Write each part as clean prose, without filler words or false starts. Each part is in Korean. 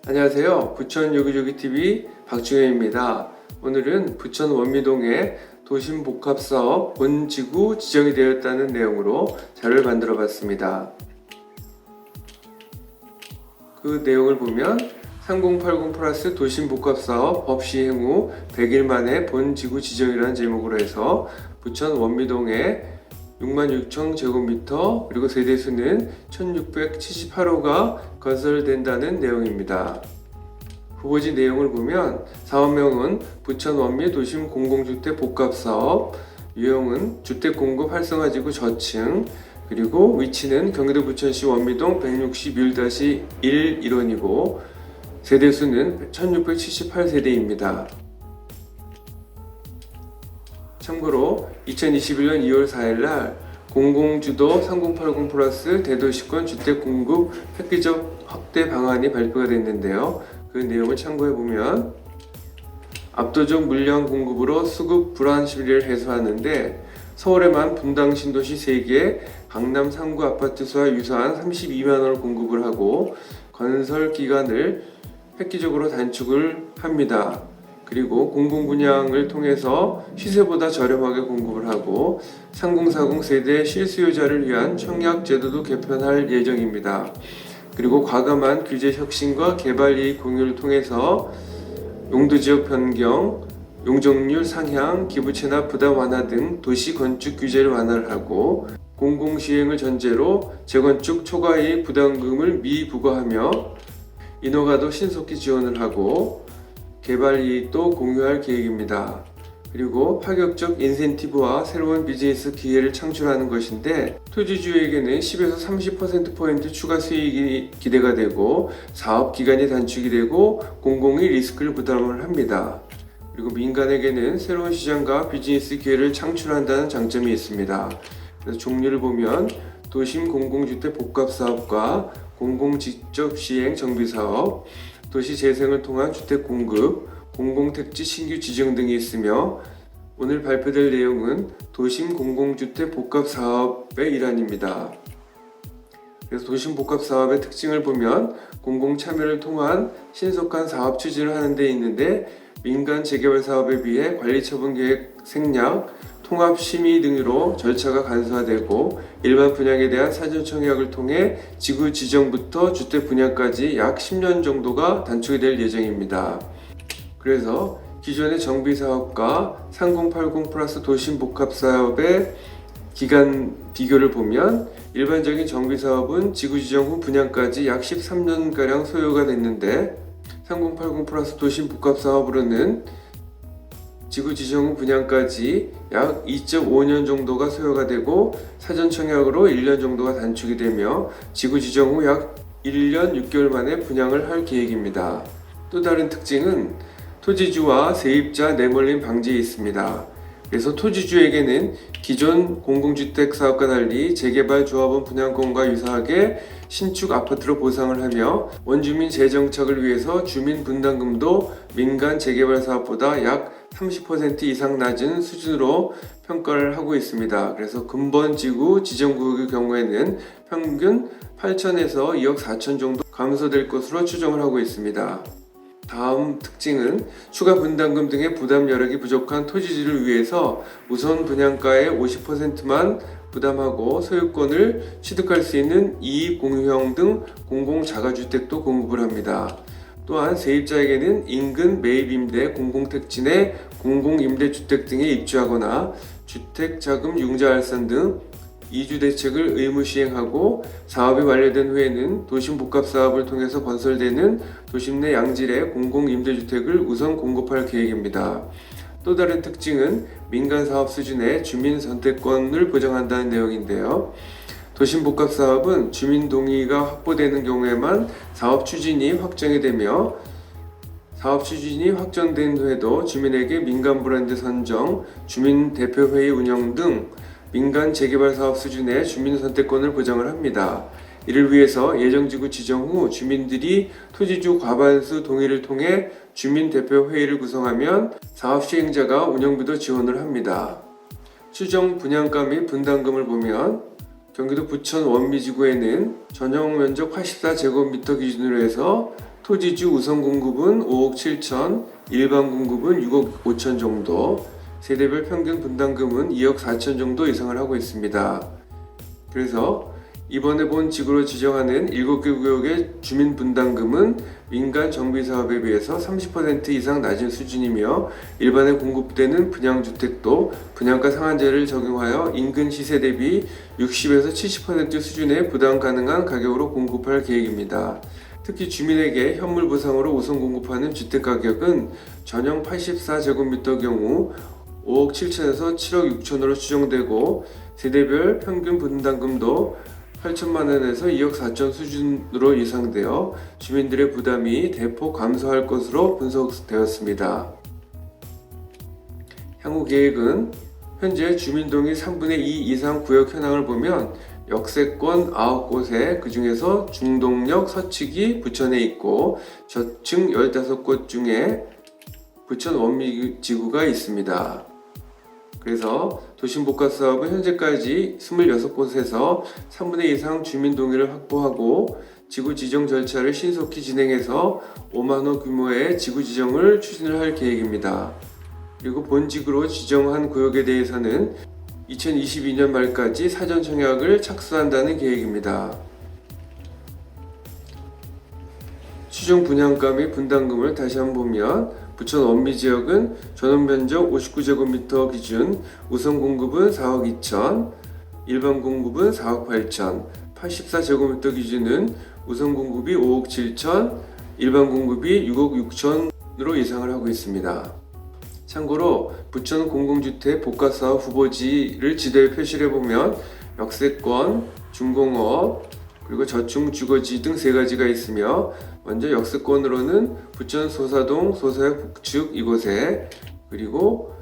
안녕하세요. 부천 요기조기TV 박중현입니다. 오늘은 부천 원미동에 도심복합사업 본지구 지정이 되었다는 내용으로 자료를 만들어 봤습니다. 그 내용을 보면 3080 플러스 도심복합사업 법 시행 후 100일 만에 본지구 지정이라는 제목으로 해서 부천 원미동에 66,000제곱미터 그리고 세대수는 1678호가 건설된다는 내용입니다. 후보지 내용을 보면 사업명은 부천 원미 도심 공공주택 복합사업, 유형은 주택공급 활성화지구 저층, 그리고 위치는 경기도 부천시 원미동 161-1 일원이고 세대수는 1678세대입니다. 참고로 2021년 2월 4일날 공공주도 3080 플러스 대도시권 주택공급 획기적 확대 방안이 발표가 됐는데요. 그 내용을 참고해보면 압도적 물량 공급으로 수급 불안 시비를 해소하는데 서울에만 분당 신도시 3개, 강남 3구 아파트 수와 유사한 32만원을 공급을 하고 건설 기간을 획기적으로 단축을 합니다. 그리고 공공분양을 통해서 시세보다 저렴하게 공급을 하고 3040 세대 실수요자를 위한 청약 제도도 개편할 예정입니다. 그리고 과감한 규제 혁신과 개발 이익 공유를 통해서 용도지역 변경, 용적률 상향, 기부채납 부담 완화 등 도시 건축 규제를 완화를 하고 공공시행을 전제로 재건축 초과이익 부담금을 미부과하며 인허가도 신속히 지원을 하고 개발 이익도 공유할 계획입니다. 그리고 파격적 인센티브와 새로운 비즈니스 기회를 창출하는 것인데 토지주에게는 10에서 30%포인트 추가 수익이 기대가 되고 사업 기간이 단축이 되고 공공이 리스크를 부담을 합니다. 그리고 민간에게는 새로운 시장과 비즈니스 기회를 창출한다는 장점이 있습니다. 그래서 종류를 보면 도심 공공주택 복합사업과 공공직접 시행 정비사업, 도시재생을 통한 주택공급, 공공택지 신규 지정 등이 있으며 오늘 발표될 내용은 도심 공공주택 복합사업의 일환입니다. 그래서 도심복합사업의 특징을 보면 공공참여를 통한 신속한 사업 추진을 하는 데 있는데 민간 재개발 사업에 비해 관리처분계획 생략, 통합심의 등으로 절차가 간소화되고 일반 분양에 대한 사전 청약을 통해 지구 지정부터 주택 분양까지 약 10년 정도가 단축이 될 예정입니다. 그래서 기존의 정비사업과 3080 플러스 도심복합사업의 기간 비교를 보면 일반적인 정비사업은 지구 지정 후 분양까지 약 13년가량 소요가 됐는데 3080 플러스 도심복합사업으로는 지구 지정 후 분양까지 약 2.5년 정도가 소요가 되고 사전 청약으로 1년 정도가 단축이 되며 지구 지정 후 약 1년 6개월 만에 분양을 할 계획입니다. 또 다른 특징은 토지주와 세입자 내몰림 방지에 있습니다. 그래서 토지주에게는 기존 공공주택 사업과 달리 재개발 조합원 분양권과 유사하게 신축 아파트로 보상을 하며 원주민 재정착을 위해서 주민 분담금도 민간 재개발 사업보다 약 30% 이상 낮은 수준으로 평가를 하고 있습니다. 그래서 근본지구 지정구역의 경우에는 평균 8천에서 2억 4천 정도 감소될 것으로 추정을 하고 있습니다. 다음 특징은 추가 분담금 등의 부담 여력이 부족한 토지주를 위해서 우선 분양가의 50%만 부담하고 소유권을 취득할 수 있는 이익공유형 등 공공자가주택도 공급을 합니다. 또한 세입자에게는 인근 매입임대, 공공택지 내 공공임대주택 등에 입주하거나 주택자금 융자알선 등 이주대책을 의무 시행하고 사업이 완료된 후에는 도심복합사업을 통해서 건설되는 도심 내 양질의 공공임대주택을 우선 공급할 계획입니다. 또 다른 특징은 민간사업 수준의 주민선택권을 보장한다는 내용인데요. 도심복합사업은 주민 동의가 확보되는 경우에만 사업 추진이 확정이 되며 사업 추진이 확정된 후에도 주민에게 민간 브랜드 선정, 주민대표회의 운영 등 민간 재개발 사업 수준의 주민 선택권을 보장을 합니다. 이를 위해서 예정지구 지정 후 주민들이 토지주 과반수 동의를 통해 주민대표회의를 구성하면 사업 시행자가 운영비도 지원을 합니다. 추정 분양가 및 분담금을 보면 경기도 부천 원미지구에는 전용 면적 84제곱미터 기준으로 해서 토지주 우선 공급은 5억 7천, 일반 공급은 6억 5천 정도, 세대별 평균 분담금은 2억 4천 정도 예상을 하고 있습니다. 그래서 이번에 본 지구로 지정하는 7개 구역의 주민 분담금은 민간 정비 사업에 비해서 30% 이상 낮은 수준이며, 일반에 공급되는 분양주택도 분양가 상한제를 적용하여 인근 시세 대비 60에서 70% 수준의 부담 가능한 가격으로 공급할 계획입니다. 특히 주민에게 현물 보상으로 우선 공급하는 주택 가격은 전용 84제곱미터 경우 5억 7천에서 7억 6천으로 추정되고, 세대별 평균 분담금도 8천만 원에서 2억 4천 수준으로 예상되어 주민들의 부담이 대폭 감소할 것으로 분석되었습니다. 향후 계획은 현재 주민동의 3분의 2 이상 구역 현황을 보면 역세권 9곳에 그 중에서 중동역 서측이 부천에 있고, 저층 15곳 중에 부천 원미지구가 있습니다. 그래서 도심복합 사업은 현재까지 26곳에서 3분의 2 이상 주민 동의를 확보하고, 지구 지정 절차를 신속히 진행해서 5만호 규모의 지구 지정을 추진을 할 계획입니다. 그리고 본지구로 지정한 구역에 대해서는 2022년 말까지 사전 청약을 착수한다는 계획입니다. 추정 분양가 및 분담금을 다시 한번 보면, 부천 원미지역은 전원 면적 59제곱미터 기준 우선 공급은 4억 2천, 일반 공급은 4억 8천, 84제곱미터 기준은 우선 공급이 5억 7천, 일반 공급이 6억 6천으로 예상을 하고 있습니다. 참고로 부천 공공주택 복합사업 후보지를 지도에 표시를 해보면 역세권, 중공업, 그리고 저층 주거지 등 3가지가 있으며, 먼저 역세권으로는 부천 소사동 소사역 북측 이곳에, 그리고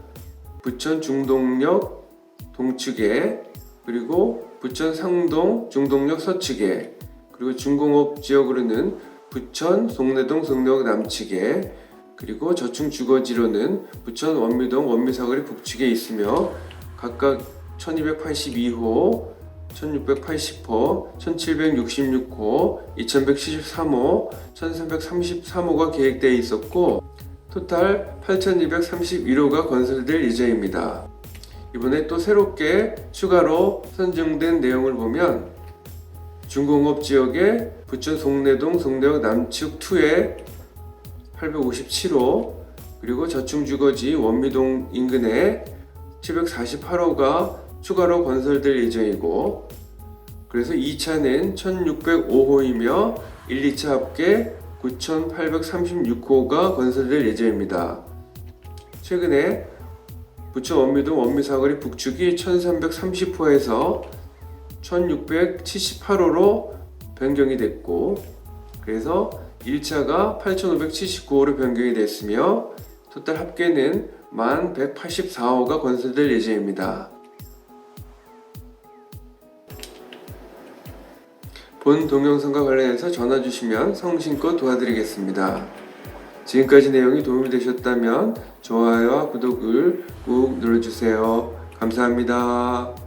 부천 중동역 동측에, 그리고 부천 상동 중동역 서측에, 그리고 중공업 지역으로는 부천 송내동 송내역 남측에, 그리고 저층 주거지로는 부천 원미동 원미사거리 북측에 있으며, 각각 1282호, 1680호, 1766호, 2173호, 1333호가 계획되어 있었고, 토탈 8231호가 건설될 예정입니다. 이번에 또 새롭게 추가로 선정된 내용을 보면, 중공업 지역에 부천 송내동 송내역 남측 2에 857호, 그리고 저층 주거지 원미동 인근에 748호가 추가로 건설될 예정이고, 그래서 2차는 1605호이며 1, 2차 합계 9836호가 건설될 예정입니다. 최근에 부천 원미동 원미사거리 북측이 1330호에서 1678호로 변경이 됐고, 그래서 1차가 8579호로 변경이 됐으며, 토탈 합계는 1184호가 건설될 예정입니다. 본 동영상과 관련해서 전화 주시면 성심껏 도와드리겠습니다. 지금까지 내용이 도움이 되셨다면 좋아요와 구독을 꾹 눌러주세요. 감사합니다.